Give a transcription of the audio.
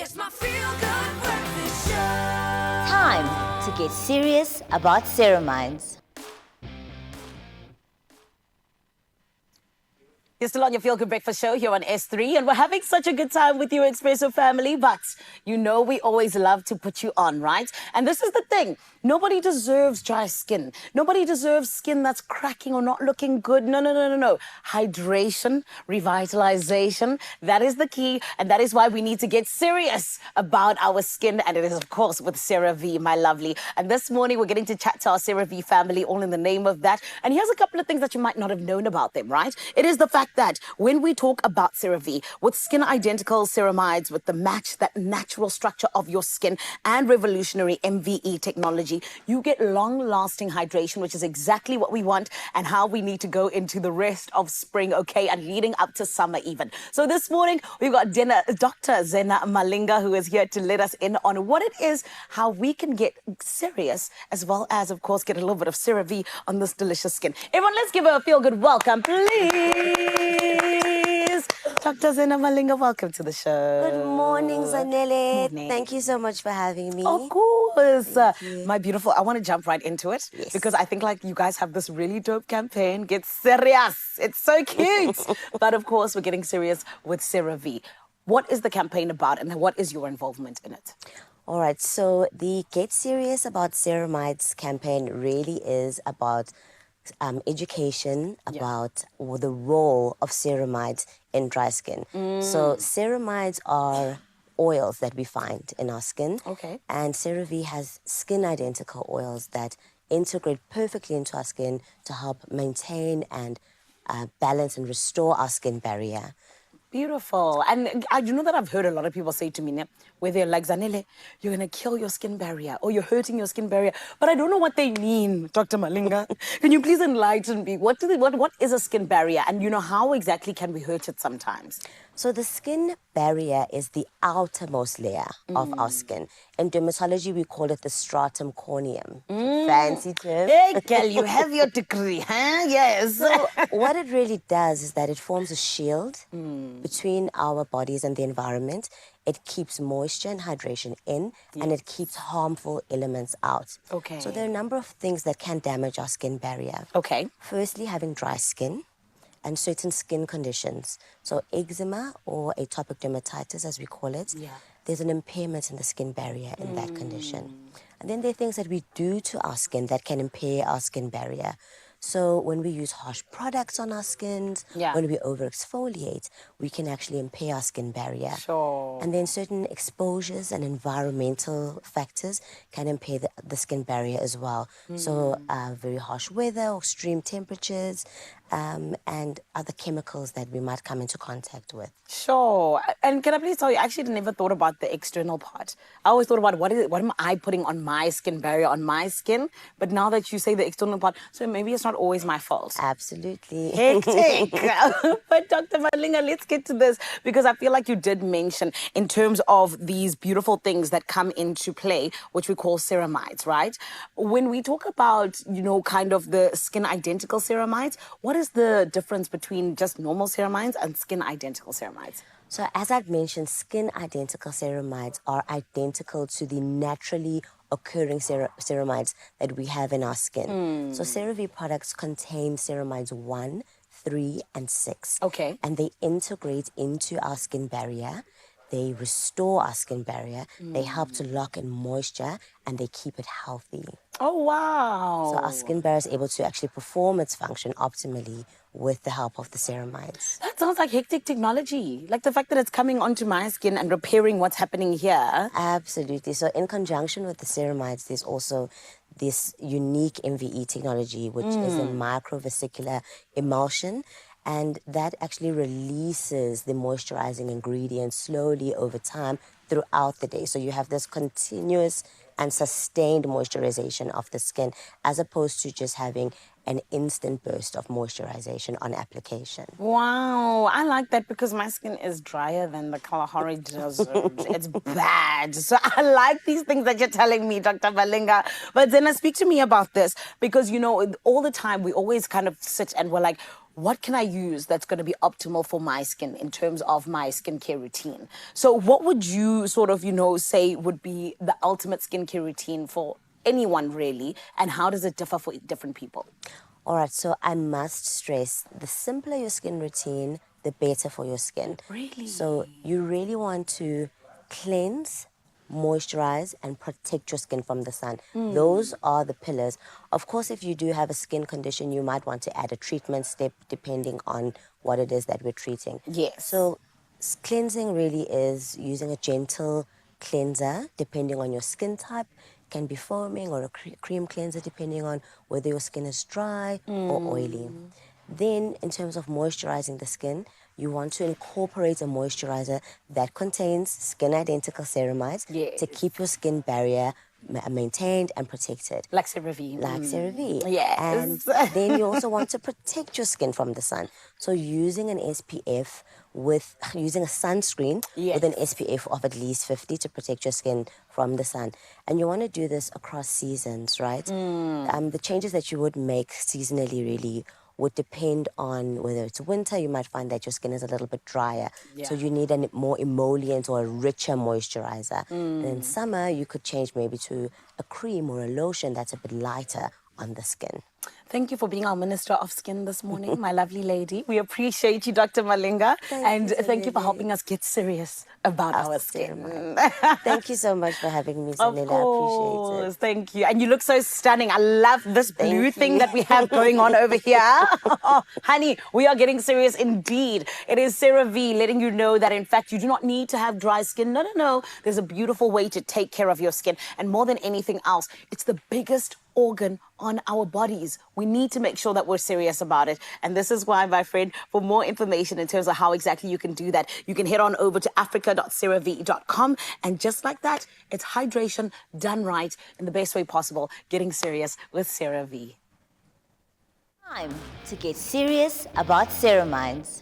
It's my feel-good breakfast show. Time to get serious about ceramides. You're still on your Feel Good Breakfast show here on S3, and we're having such a good time with you, Expresso family. But you know we always love to put you on, right? And this is the thing. Nobody deserves dry skin. Nobody deserves skin that's cracking or not looking good. No. Hydration, revitalization, that is the key. And that is why we need to get serious about our skin. And it is, of course, with CeraVe, my lovely. And this morning, we're getting to chat to our CeraVe family, all in the name of that. And here's a couple of things that you might not have known about them, right? It is the fact that when we talk about CeraVe, with skin identical ceramides, with the match that natural structure of your skin and revolutionary MVE technology, you get long-lasting hydration, which is exactly what we want and how we need to go into the rest of spring, okay, and leading up to summer even. So this morning, we've got Dr. Zena Malinga, who is here to let us in on what it is, how we can get serious, as well as, of course, get a little bit of CeraVe on this delicious skin. Everyone, let's give her a feel-good welcome, please. Dr. Zena Malinga, welcome to the show. Good morning, Zanele. Morning. Thank you so much for having me. Of course. My beautiful, I want to jump right into it because I think like you guys have this really dope campaign, GetCERAous. It's so cute. But of course, we're getting serious with CeraVe. What is the campaign about and what is your involvement in it? All right, so the Get Serious About Ceramides campaign really is about education about the role of ceramides in dry skin. So ceramides are oils that we find in our skin. Okay. And CeraVe has skin identical oils that integrate perfectly into our skin to help maintain and balance and restore our skin barrier. Beautiful. And you know that I've heard a lot of people say to me, where they're like, Zanele, you're going to kill your skin barrier or you're hurting your skin barrier. But I don't know what they mean, Dr. Malinga. Can you please enlighten me? What is a skin barrier? And, you know, how exactly can we hurt it sometimes? So the skin barrier is the outermost layer of our skin. In dermatology, we call it the stratum corneum. Fancy term. Hey, girl, you have your degree, huh? Yes. So what it really does is that it forms a shield between our bodies and the environment. It keeps moisture and hydration in, and it keeps harmful elements out. Okay. So there are a number of things that can damage our skin barrier. Okay. Firstly, having dry skin and certain skin conditions. So eczema or atopic dermatitis, as we call it, there's an impairment in the skin barrier in that condition. And then there are things that we do to our skin that can impair our skin barrier. So when we use harsh products on our skins, when we over-exfoliate, we can actually impair our skin barrier. Sure. And then certain exposures and environmental factors can impair the skin barrier as well. So very harsh weather, extreme temperatures, and other chemicals that we might come into contact with. Sure. And can I please tell you, I actually never thought about the external part. I always thought about what am I putting on my skin barrier, on my skin? But now that you say the external part, so maybe it's not always my fault. Absolutely. Hectic. But Dr. Malinga, let's get to this because I feel like you did mention in terms of these beautiful things that come into play, which we call ceramides, right? When we talk about, you know, kind of the skin identical ceramides, what is the difference between just normal ceramides and skin identical ceramides? So as I've mentioned, skin identical ceramides are identical to the naturally occurring ceramides that we have in our skin. So CeraVe products contain ceramides 1, 3, and 6. Okay. And they integrate into our skin barrier. They restore our skin barrier. They help to lock in moisture and they keep it healthy. Oh, wow. So our skin barrier is able to actually perform its function optimally with the help of the ceramides. That sounds like hectic technology. Like the fact that it's coming onto my skin and repairing what's happening here. Absolutely. So in conjunction with the ceramides, there's also this unique MVE technology, which is a microvesicular emulsion. And that actually releases the moisturizing ingredients slowly over time throughout the day. So you have this continuous and sustained moisturization of the skin as opposed to just having an instant burst of moisturization on application. Wow, I like that because my skin is drier than the Kalahari Desert. It's bad. So I like these things that you're telling me, Dr. Malinga. But then speak to me about this because, you know, all the time we always kind of sit and we're like, what can I use that's going to be optimal for my skin in terms of my skincare routine? So what would you sort of, say would be the ultimate skincare routine for anyone really? And how does it differ for different people? All right, so I must stress, the simpler your skin routine, the better for your skin. Really? So you really want to cleanse, moisturize, and protect your skin from the sun. Those are the pillars. Of course, if you do have a skin condition, you might want to add a treatment step depending on what it is that we're treating. Yes. So cleansing really is using a gentle cleanser depending on your skin type. Can be foaming or a cream cleanser depending on whether your skin is dry or oily. Then in terms of moisturizing the skin, you want to incorporate a moisturizer that contains skin identical ceramides to keep your skin barrier maintained and protected. Like CeraVe. Like CeraVe. Yes. And then you also want to protect your skin from the sun. So using an SPF using a sunscreen with an SPF of at least 50 to protect your skin from the sun. And you want to do this across seasons, right? The changes that you would make seasonally really would depend on whether it's winter, you might find that your skin is a little bit drier. So you need a more emollient or a richer moisturizer. And in summer, you could change maybe to a cream or a lotion that's a bit lighter on the skin. Thank you for being our Minister of Skin this morning, my lovely lady. We appreciate you, Dr. Malinga. Thank you for helping us get serious about our skin. Thank you so much for having me, Zanella. I appreciate it. Thank you. And you look so stunning. I love this blue thing that we have going on over here. Oh, honey, we are getting serious indeed. It is CeraVe letting you know that, in fact, you do not need to have dry skin. No. There's a beautiful way to take care of your skin. And more than anything else, it's the biggest organ on our bodies. We need to make sure that we're serious about it. And this is why, my friend, for more information in terms of how exactly you can do that, you can head on over to africa.cerave.com. And just like that, it's hydration done right in the best way possible. Getting serious with CeraVe. Time to get serious about ceramides.